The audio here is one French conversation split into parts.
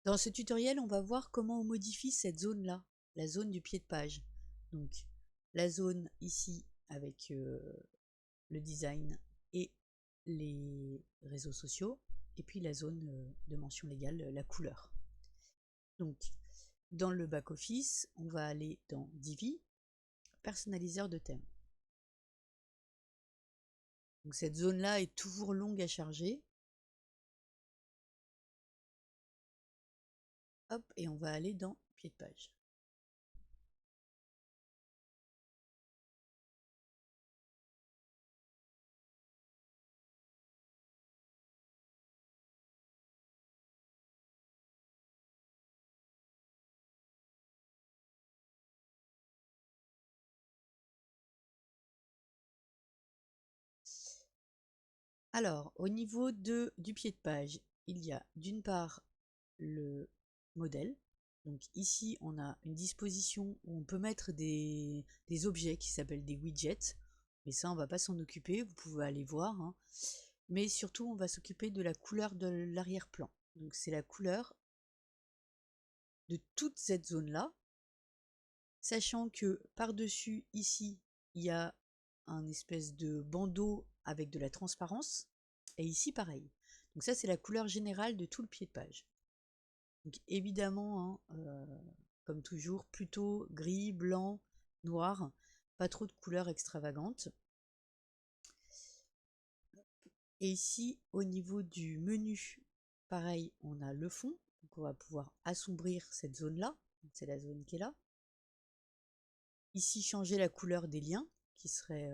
Dans ce tutoriel, on va voir comment on modifie cette zone-là, la zone du pied de page. Donc, la zone ici avec le design et les réseaux sociaux, et puis la zone de mention légale, la couleur. Donc, dans le back-office, on va aller dans Divi, personnaliseur de thème. Donc, cette zone-là est toujours longue à charger. Hop, et on va aller dans pied de page. Alors, au niveau du pied de page, il y a d'une part le modèle. Donc ici, on a une disposition où on peut mettre des objets qui s'appellent des widgets. Mais ça, on ne va pas s'en occuper, vous pouvez aller voir. Hein. Mais surtout, on va s'occuper de la couleur de l'arrière-plan. Donc c'est la couleur de toute cette zone-là. Sachant que par-dessus, ici, il y a un espèce de bandeau avec de la transparence. Et ici, pareil. Donc ça, c'est la couleur générale de tout le pied de page. Donc évidemment, hein, comme toujours, plutôt gris, blanc, noir, pas trop de couleurs extravagantes. Et ici, au niveau du menu, pareil, on a le fond. Donc on va pouvoir assombrir cette zone-là. C'est la zone qui est là. Ici, changer la couleur des liens, qui serait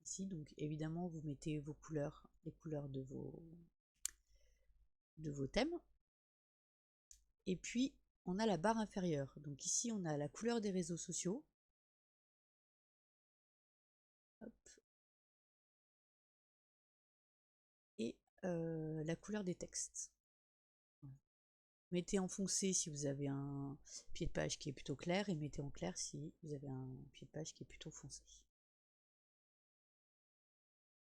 ici. Donc évidemment, vous mettez vos couleurs, les couleurs de vos thèmes. Et puis, on a la barre inférieure. Donc ici, on a la couleur des réseaux sociaux. Hop. Et la couleur des textes. Mettez en foncé si vous avez un pied de page qui est plutôt clair et mettez en clair si vous avez un pied de page qui est plutôt foncé.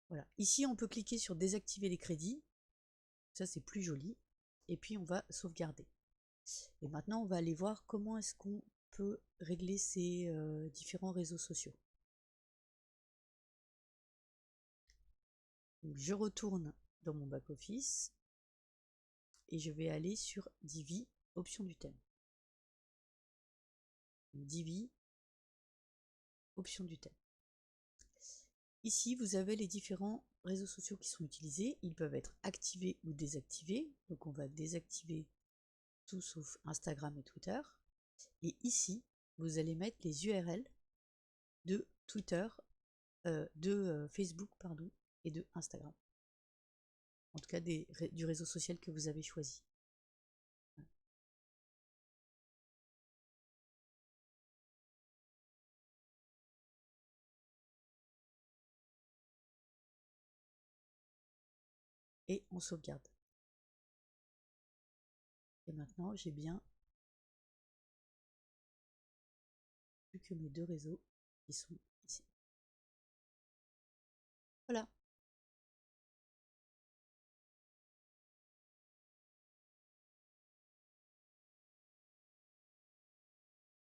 Voilà. Ici, on peut cliquer sur désactiver les crédits. Ça, c'est plus joli. Et puis, on va sauvegarder. Et maintenant, on va aller voir comment est-ce qu'on peut régler ces différents réseaux sociaux. Donc, je retourne dans mon back-office et je vais aller sur Divi, option du thème. Divi, option du thème. Ici, vous avez les différents réseaux sociaux qui sont utilisés. Ils peuvent être activés ou désactivés. Donc, on va désactiver tout sauf Instagram et Twitter. Et ici, vous allez mettre les URL de Twitter, Facebook, pardon, et de Instagram. En tout cas, du réseau social que vous avez choisi. Et on sauvegarde. Et maintenant, j'ai bien plus que mes deux réseaux qui sont ici. Voilà.